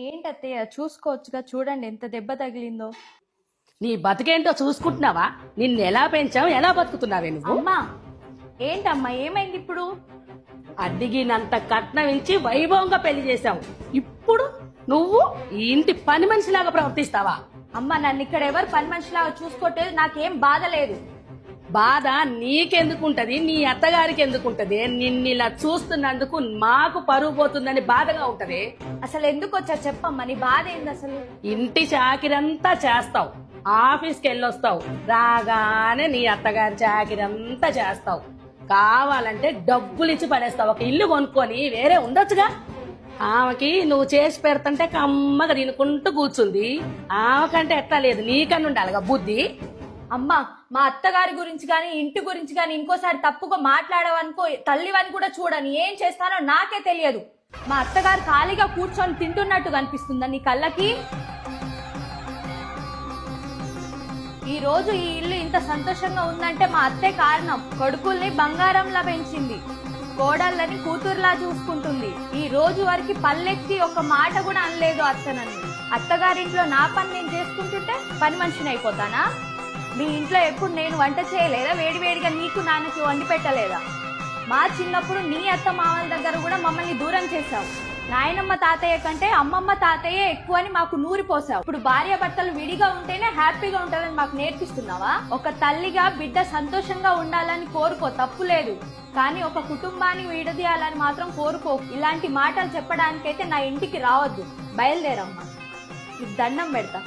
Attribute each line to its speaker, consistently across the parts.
Speaker 1: ఏంటత్తయ్య చూసుకోవచ్చుగా, చూడండి ఎంత దెబ్బ తగిలిందో.
Speaker 2: నీ బతుకేంటో చూసుకుంటున్నావా? నిన్ను ఎలా పెంచావు, ఎలా బతుకుతున్నావే నువ్వు?
Speaker 1: అమ్మా, ఏంటమ్మా ఏమైంది ఇప్పుడు?
Speaker 2: అడిగినంత కట్నం ఇచ్చి వైభవంగా పెళ్లి చేశావు. ఇప్పుడు నువ్వు ఈ ఇంటి పని మనిషిలాగా ప్రవర్తిస్తావా?
Speaker 1: అమ్మ, నన్ను ఇక్కడ ఎవరు పని మనిషిలాగా చూసుకోవట్లేదు, నాకేం బాధ లేదు.
Speaker 2: బాధ నీకెందుకుంటది, నీ అత్తగారికి ఎందుకుంటది? నిన్నిలా చూస్తున్నందుకు మాకు పరువు పోతుందని బాధగా ఉంటది.
Speaker 1: అసలు ఎందుకు వచ్చా చెప్పమ్మా, నీ బాధ ఏంది అసలు?
Speaker 2: ఇంటి చాకిరంతా చేస్తావు, ఆఫీస్కి వెళ్ళొస్తావు, రాగానే నీ అత్తగారి చాకిరంతా చేస్తావు. కావాలంటే డబ్బులు ఇచ్చి పడేస్తావు. ఒక ఇల్లు కొనుక్కొని వేరే ఉండొచ్చుగా. ఆమెకి నువ్వు చేసి పెడుతుంటే కమ్మగా తినుకుంటూ కూర్చుంది. ఆమెకంటే ఎట్లా లేదు, నీకన్నా ఉండాలిగా బుద్ధి.
Speaker 1: అమ్మా, మా అత్తగారి గురించి కానీ ఇంటి గురించి కానీ ఇంకోసారి తప్పుగా మాట్లాడవనుకో, తల్లివని కూడా చూడని, ఏం చేస్తానో నాకే తెలియదు. మా అత్తగారు ఖాళీగా కూర్చొని తింటున్నట్టు కనిపిస్తుందా నీ కళ్ళకి? ఈ రోజు ఈ ఇల్లు ఇంత సంతోషంగా ఉందంటే మా అత్తే కారణం. కొడుకుల్ని బంగారంలా పెంచింది, కోడళ్ళని కూతురులా చూసుకుంటుంది. ఈ రోజు వరకు పల్లెత్తి ఒక మాట కూడా అనలేదు అత్తనని. అత్తగారింట్లో నా పని నేను చేసుకుంటుంటే పని మనిషిని అయిపోతానా? మీ ఇంట్లో ఎప్పుడు నేను వంట చేయలేదా? వేడివేడిగా నీకు నాన్నకి వండి పెట్టలేదా? మా చిన్నప్పుడు నీ అత్త మామల దగ్గర కూడా మమ్మల్ని దూరం చేశావు. నాయనమ్మ తాతయ్య కంటే అమ్మమ్మ తాతయ్య ఎక్కువ అని మాకు నూరిపోసావు. ఇప్పుడు భార్య భర్తలు విడిగా ఉంటేనే హ్యాపీగా ఉంటుందని మాకు నేర్పిస్తున్నావా? ఒక తల్లిగా బిడ్డ సంతోషంగా ఉండాలని కోరుకో, తప్పు లేదు. కానీ ఒక కుటుంబాన్ని విడదీయాలని మాత్రం కోరుకో. ఇలాంటి మాటలు చెప్పడానికైతే నా ఇంటికి రావద్దు. బయలుదేరమ్మా, నీకు దండం పెడతా.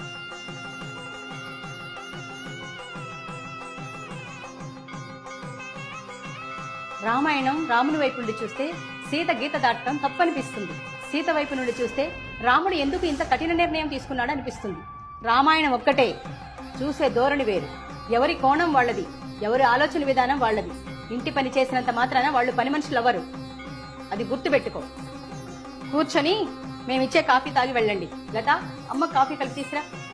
Speaker 3: రామాయణం రాముని వైపు నుండి చూస్తే సీత గీత దాటడం తప్పనిపిస్తుంది. సీత వైపు నుండి చూస్తే రాముడు ఎందుకు ఇంత కఠిన నిర్ణయం తీసుకున్నాడు అనిపిస్తుంది. రామాయణం ఒక్కటే, చూసే ధోరణి వేరు. ఎవరి కోణం వాళ్ళది, ఎవరి ఆలోచన విధానం వాళ్ళది. ఇంటి పని చేసినంత మాత్రాన వాళ్ళు పని మనుషులు అవ్వరు, అది గుర్తుపెట్టుకో. కూర్చొని మేమిచ్చే కాఫీ తాగి వెళ్ళండి. లత, అమ్మ కాఫీ కలిపి తీసురా.